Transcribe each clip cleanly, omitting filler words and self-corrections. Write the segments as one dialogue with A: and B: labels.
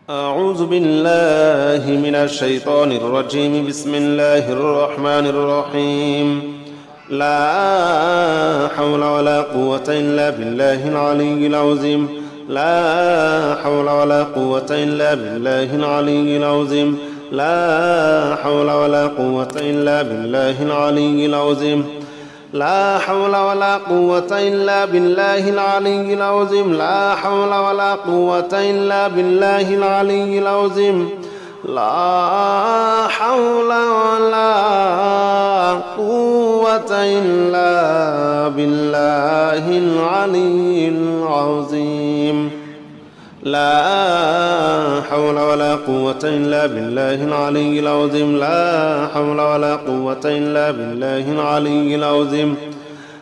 A: أعوذ بالله من الشيطان الرجيم. بسم الله الرحمن الرحيم. لا حول ولا قوة إلا بالله العلي العظيم. لا حول ولا قوة إلا بالله العلي العظيم. لا حول ولا قوة إلا بالله العلي العظيم. لا حول ولا قوة إلا بالله العلي العظيم. لا حول ولا قوة إلا بالله العلي العظيم. لا حول ولا قوة إلا بالله العلي العظيم. لا حول ولا قوة إلا بالله العلي العظيم. لا حول ولا قوة إلا بالله العلي العظيم.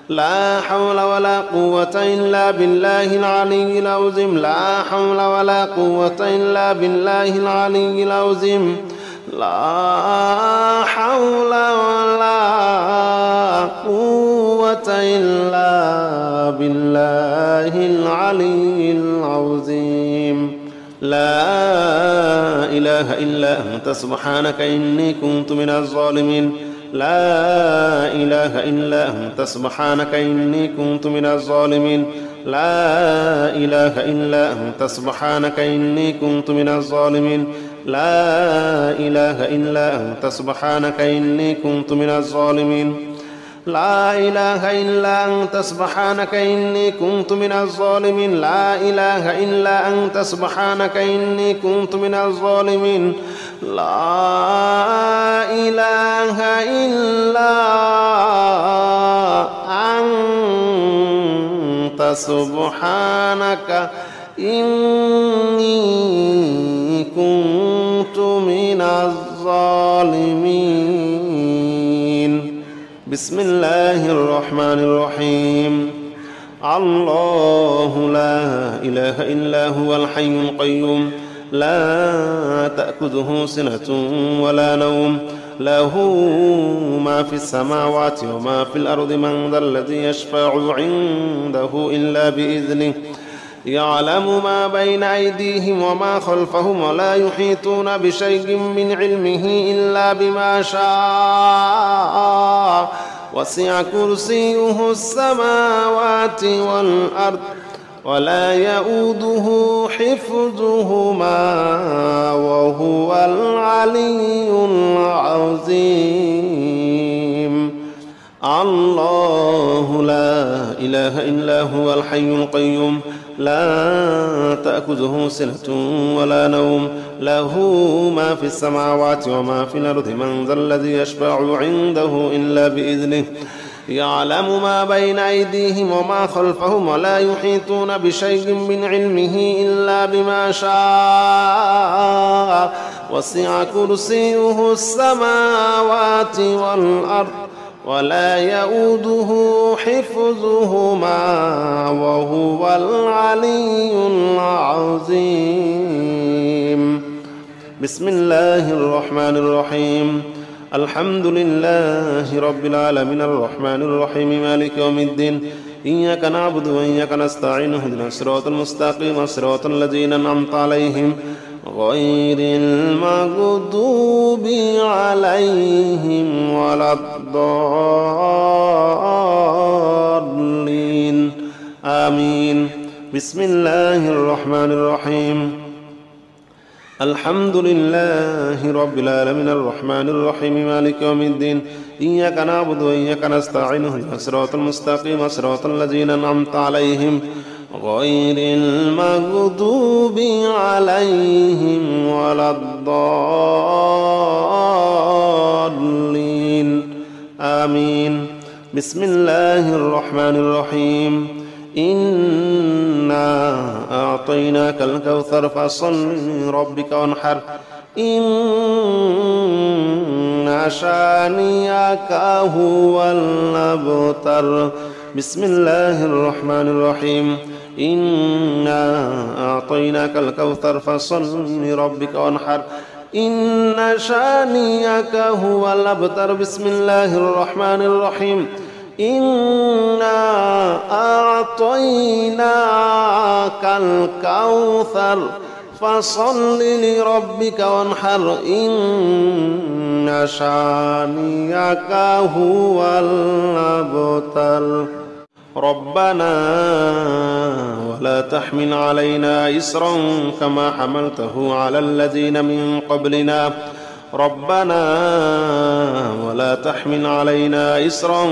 A: لا حول ولا قوة إلا بالله العلي العظيم. لا حول ولا قوة إلا بالله العلي العظيم. لا حول ولا قوة إلا بالله العلي العظيم. لا إله إلا أنت سبحانك إني كنت من الظالمين. لا إله إلا أنت سبحانك إني كنت من الظالمين. لا إله إلا أنت سبحانك إني كنت من الظالمين. لا إله إلا أنت سبحانك إني كنت من الظالمين. لا إله إلا أنت سبحانك إني كنت من الظالمين. لا إله إلا أنت سبحانك إني كنت من الظالمين. لا إله إلا أنت سبحانك إني كنت من الظالمين. بسم الله الرحمن الرحيم. الله لا إله إلا هو الحي القيوم لا تأخذه سنة ولا نوم له ما في السماوات وما في الأرض من ذا الذي يشفع عنده إلا بإذنه يعلم ما بين أيديهم وما خلفهم ولا يحيطون بشيء من علمه إلا بما شاء وسع كرسيه السماوات والأرض ولا يؤوده حفظهما وهو العلي العظيم. الله لا إله إلا هو الحي القيوم لا تأخذه سنة ولا نوم له ما في السماوات وما في الأرض من ذا الذي يشفع عنده إلا بإذنه يعلم ما بين أيديهم وما خلفهم ولا يحيطون بشيء من علمه إلا بما شاء وسع كرسيه السماوات والأرض ولا يؤوده حفظهما وهو العلي العظيم. بسم الله الرحمن الرحيم. الحمد لله رب العالمين الرحمن الرحيم مالك يوم الدين إياك نعبد وإياك نستعين اهدنا الصراط المستقيم صراط الذين أنعمت عليهم غير المغضوب عليهم ولا الضالين آمين. بسم الله الرحمن الرحيم. الحمد لله رب العالمين الرحمن الرحيم مالك يوم الدين إياك نعبد وإياك نستعين اهدنا الصراط المستقيم صراط الذين أنعمت عليهم غير المغضوب عليهم ولا الضالين آمين. بسم الله الرحمن الرحيم. إنا أعطيناك الكوثر فصل لربك وانحر إن شانئك هو الأبتر. بسم الله الرحمن الرحيم. إنا أعطيناك الكوثر فصل لربك وانحر إن شانئك هو الأبتر. بسم الله الرحمن الرحيم. إنا أعطيناك الكوثر فصل لربك وانحر إن شانئك هو الأبتر ربنا ولا تحمل علينا إصرا كما حملته على الذين من قبلنا ربنا ولا تحمل علينا إصرا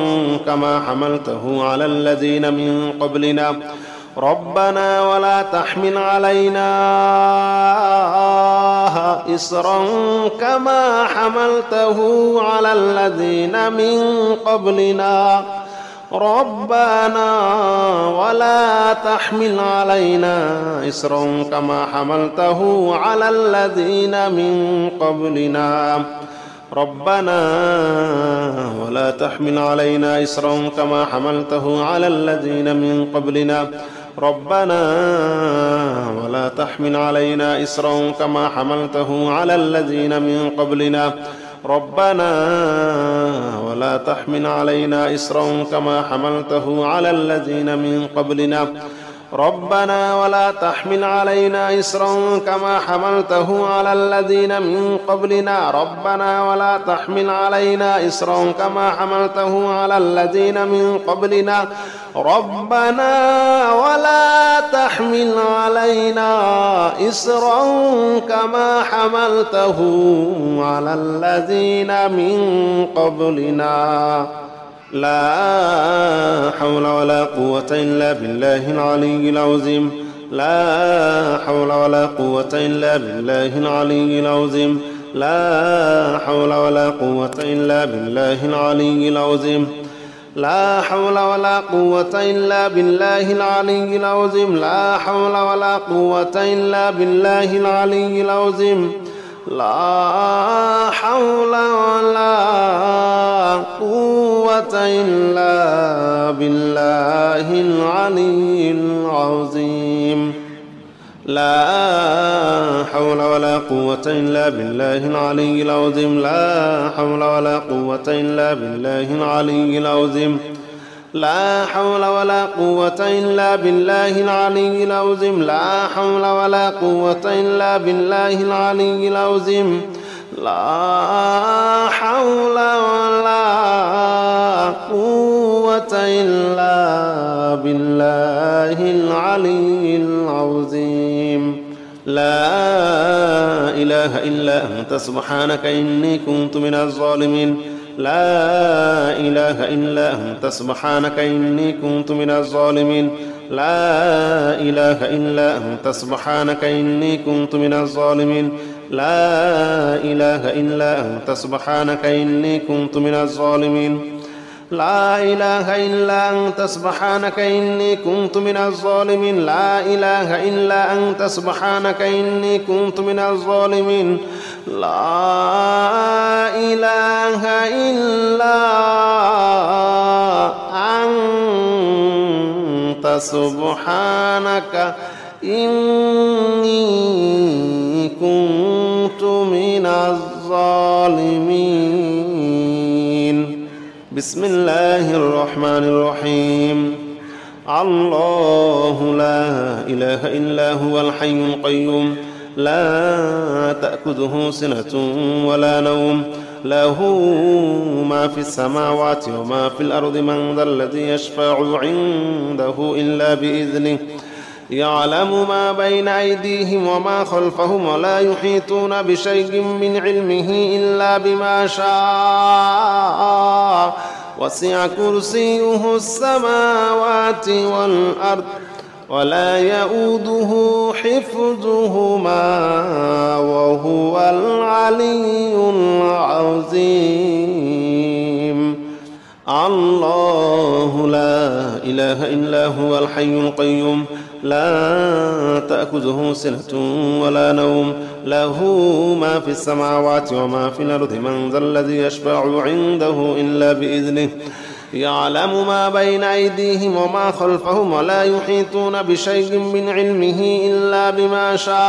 A: كما حملته على الذين من قبلنا ربنا ولا تحمل علينا إصرا كما حملته على الذين من قبلنا ربنا ولا تحمل علينا إصرا كما حملته على الذين من قبلنا ربنا ولا تحمل علينا إصرا كما حملته على الذين من قبلنا ربنا ولا تحمل علينا إصرا كما حملته على الذين من قبلنا ربنا ولا تحمل علينا إصرا كما حملته على الذين من قبلنا ربنا ولا تحمل علينا إصرا كما حملته على الذين من قبلنا ربنا ولا تحمل علينا إصرا كما حملته على الذين من قبلنا ربنا ولا تحمل علينا إصرا كما حملته على الذين من قبلنا لا حول ولا قوة إلا بالله العلي العظيم لا حول ولا قوة إلا بالله العلي العظيم لا حول ولا قوة إلا بالله العلي العظيم لا حول ولا قوة إلا بالله العلي العظيم لا حول ولا قوة إلا بالله العلي العظيم لا حول ولا قوة إلا بالله العلي العظيم لا حول ولا قوة إلا بالله العلي العظيم لا حول ولا قوة إلا بالله العلي العظيم لا حول ولا قوة إلا بالله العلي العظيم لا حول ولا قوة إلا بالله العلي العظيم لا حول ولا قوة إلا بالله العلي العظيم لا إله إلا أنت سبحانك إني كنت من الظالمين لا إله إلا أنت سبحانك إني كنت من الظالمين لا إله إلا أنت سبحانك إني كنت من الظالمين لا إله إلا أنت سبحانك إني كنت من الظالمين لا إله إلا أنت سبحانك إني كنت من الظالمين لا إله إلا أنت سبحانك إني كنت من الظالمين لا إله إلا أنت سبحانك إني كنت من الظالمين بسم الله الرحمن الرحيم الله لا إله إلا هو الحي القيوم لا تأخذه سنة ولا نوم له ما في السماوات وما في الأرض من ذا الذي يشفع عنده إلا بإذنه يعلم ما بين أيديهم وما خلفهم ولا يحيطون بشيء من علمه إلا بما شاء وسع كرسيه السماوات والأرض ولا يؤوده حفظهما وهو العلي العظيم الله لا إله إلا هو الحي القيوم لا تأخذه سنة ولا نوم له ما في السماوات وما في الأرض من ذا الذي يشفع عنده إلا بإذنه يعلم ما بين أيديهم وما خلفهم ولا يحيطون بشيء من علمه إلا بما شاء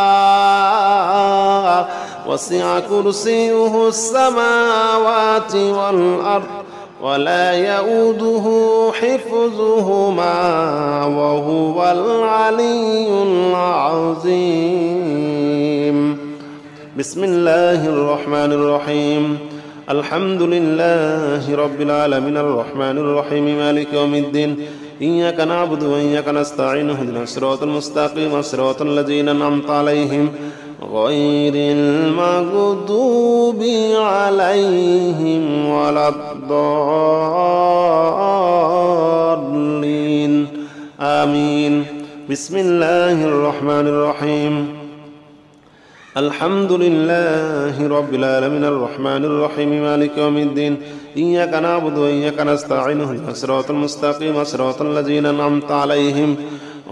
A: وسع كرسيه السماوات والأرض ولا يؤوده حفظهما وهو العلي العظيم. بسم الله الرحمن الرحيم. الحمد لله رب العالمين الرحمن الرحيم مالك يوم الدين إياك نعبد وإياك نستعين اهدنا الصراط المستقيم صراط الذين أنعمت عليهم غير المغضوب عليهم ولا الضالين آمين. بسم الله الرحمن الرحيم. الحمد لله رب العالمين الرحمن الرحيم مالك يوم الدين إياك نعبد وإياك نستعين اهدنا الصراط المستقيم صراط الذين أنعمت عليهم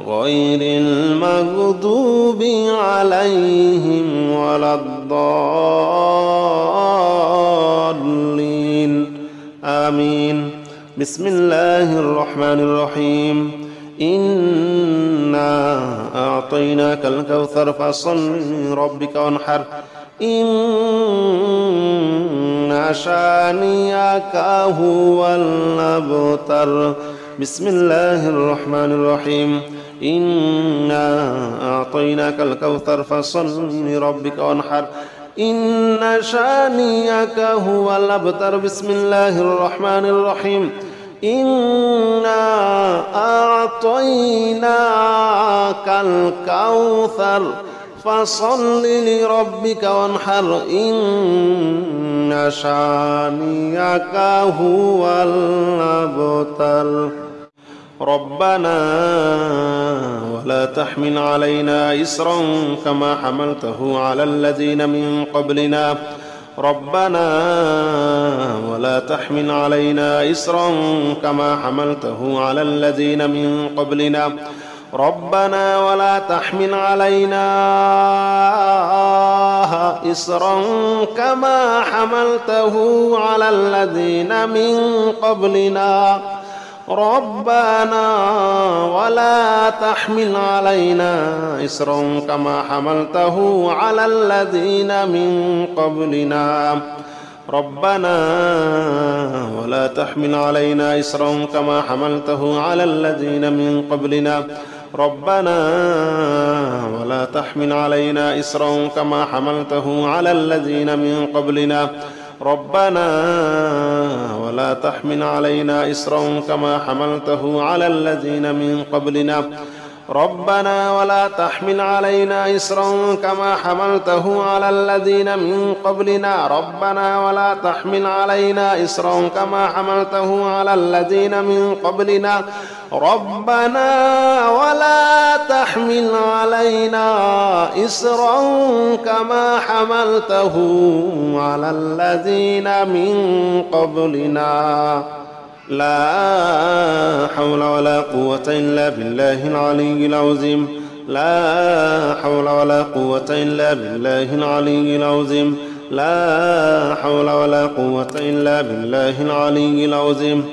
A: غير المغضوب عليهم ولا الضالين آمين. بسم الله الرحمن الرحيم. إنا أعطيناك الكوثر فصل لربك وانحر إن شانئك هو الأبتر. بسم الله الرحمن الرحيم. إنا أعطيناك الكوثر فصل لربك وانحر إن شانئك هو الأبتر. بسم الله الرحمن الرحيم. إنا أعطيناك الكوثر فصل لربك وانحر إن شانئك هو الأبتر. ربنا ولا تحمل علينا إصرا كما حملته على الذين من قبلنا ربنا ولا تحمل علينا إصرا كما حملته على الذين من قبلنا ربنا ولا تحمل علينا إصرا كما حملته على الذين من قبلنا ربنا ولا تحمل علينا إصرا كما حملته على الذين من قبلنا ربنا ولا تحمل علينا إصرا كما حملته على الذين من قبلنا ربنا ولا تحمل علينا إصرا كما حملته على الذين من قبلنا ربنا ولا تحمل علينا إصرا كما حملته على الذين من قبلنا ربنا ولا تحمل علينا إصرا كما حملته على الذين من قبلنا ربنا ولا تحمل علينا إصرا كما حملته على الذين من قبلنا ربنا ولا تحمل علينا إصرا كما حملته على الذين من قبلنا. لا حول ولا قوة إلا بالله العلي العظيم. لا حول ولا قوة إلا بالله العلي العظيم. لا حول ولا قوة إلا بالله العلي العظيم.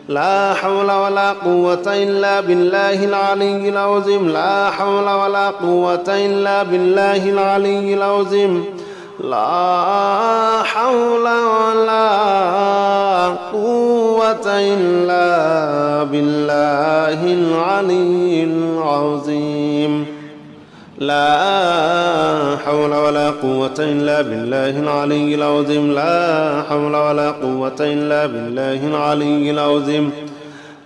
A: لا حول ولا قوة إلا بالله العلي العظيم. لا حول ولا قوة إلا بالله العلي العظيم. لا حول ولا قوة إلا بالله العلي العظيم. لا حول ولا قوة إلا بالله العلي العظيم. لا حول ولا قوة إلا بالله العلي العظيم.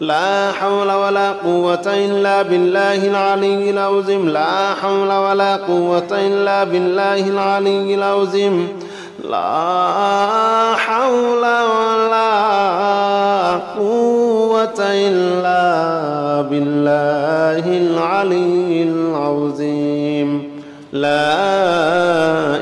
A: لا حول ولا قوة إلا بالله العلي العظيم. لا حول ولا قوة إلا بالله العلي العظيم. لا حول ولا قوة إلا بالله العلي العظيم. لا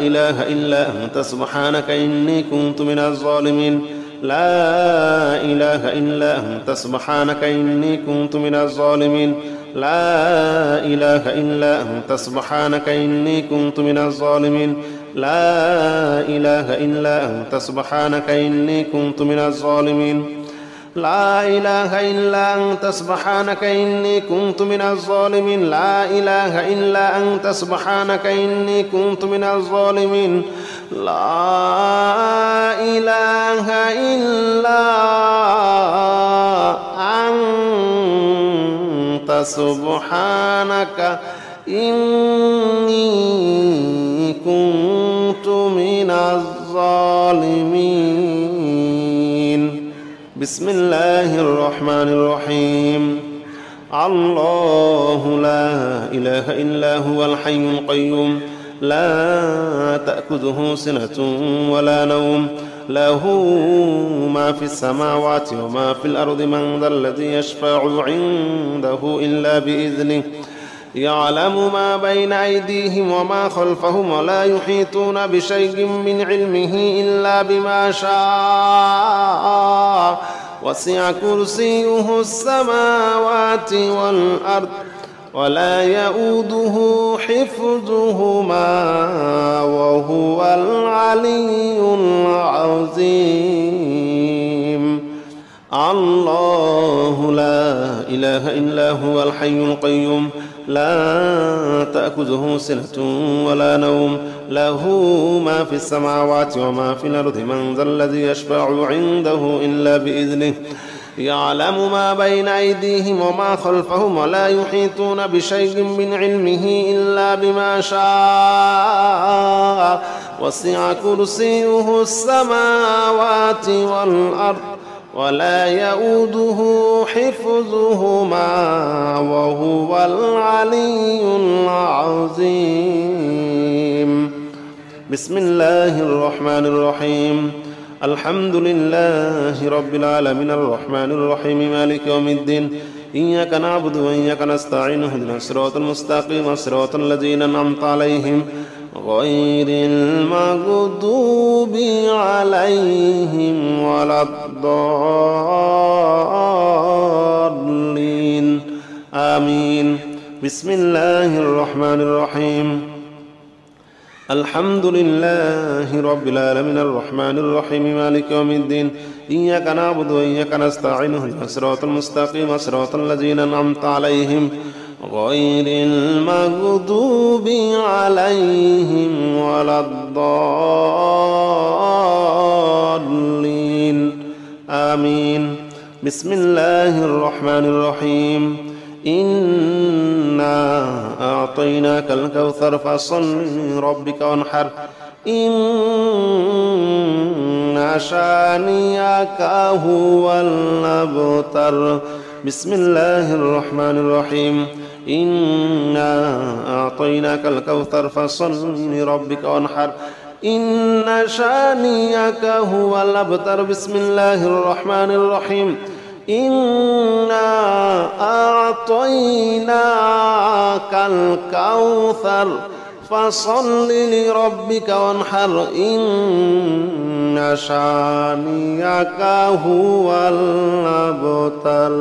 A: إله إلا أنت سبحانك إني كنت من الظالمين. لا إله إلا أنت سبحانك إني كنت من الظالمين. لا إله إلا أنت سبحانك إني كنت من الظالمين. لا إله إلا أنت سبحانك إني كنت من الظالمين. لا إله إلا أنت سبحانك إني كنت من الظالمين. لا إله إلا أنت سبحانك إني كنت من الظالمين. لا إله إلا أنت سبحانك إني كنت من الظالمين. بسم الله الرحمن الرحيم. الله لا إله إلا هو الحي القيوم لا تأخذه سنة ولا نوم له ما في السماوات وما في الأرض من ذا الذي يشفع عنده إلا بإذنه يعلم ما بين أيديهم وما خلفهم ولا يحيطون بشيء من علمه إلا بما شاء وسع كرسيه السماوات والأرض ولا يؤوده حفظهما وهو العلي العظيم. الله لا إله إلا هو الحي القيوم لا تأخذه سنة ولا نوم له ما في السماوات وما في الأرض من ذا الذي يشفع عنده إلا بإذنه يعلم ما بين أيديهم وما خلفهم ولا يحيطون بشيء من علمه إلا بما شاء وسع كرسيه السماوات والأرض ولا يؤوده حفظهما وهو العلي العظيم. بسم الله الرحمن الرحيم. الحمد لله رب العالمين الرحمن الرحيم مالك يوم الدين إياك نعبد وإياك نستعين اهدنا الصراط المستقيم صراط الذين أنعمت عليهم غير المغضوب عليهم ولا الضالين آمين. بسم الله الرحمن الرحيم. الحمد لله رب العالمين الرحمن الرحيم مالك يوم الدين إياك نعبد وإياك نستعين اهدنا الصراط المستقيم صراط الذين أنعمت عليهم غير المغضوب عليهم ولا الضالين آمين. بسم الله الرحمن الرحيم. إنا أعطيناك الكوثر فصل لربك وانحر إن شانئك هو الأبتر. بسم الله الرحمن الرحيم. إنا أعطيناك الكوثر فصل لربك وانحر إن شانئك هو الأبتر. بسم الله الرحمن الرحيم. إنا أعطيناك الكوثر فصل لربك وانحر إن شانئك هو الأبتر.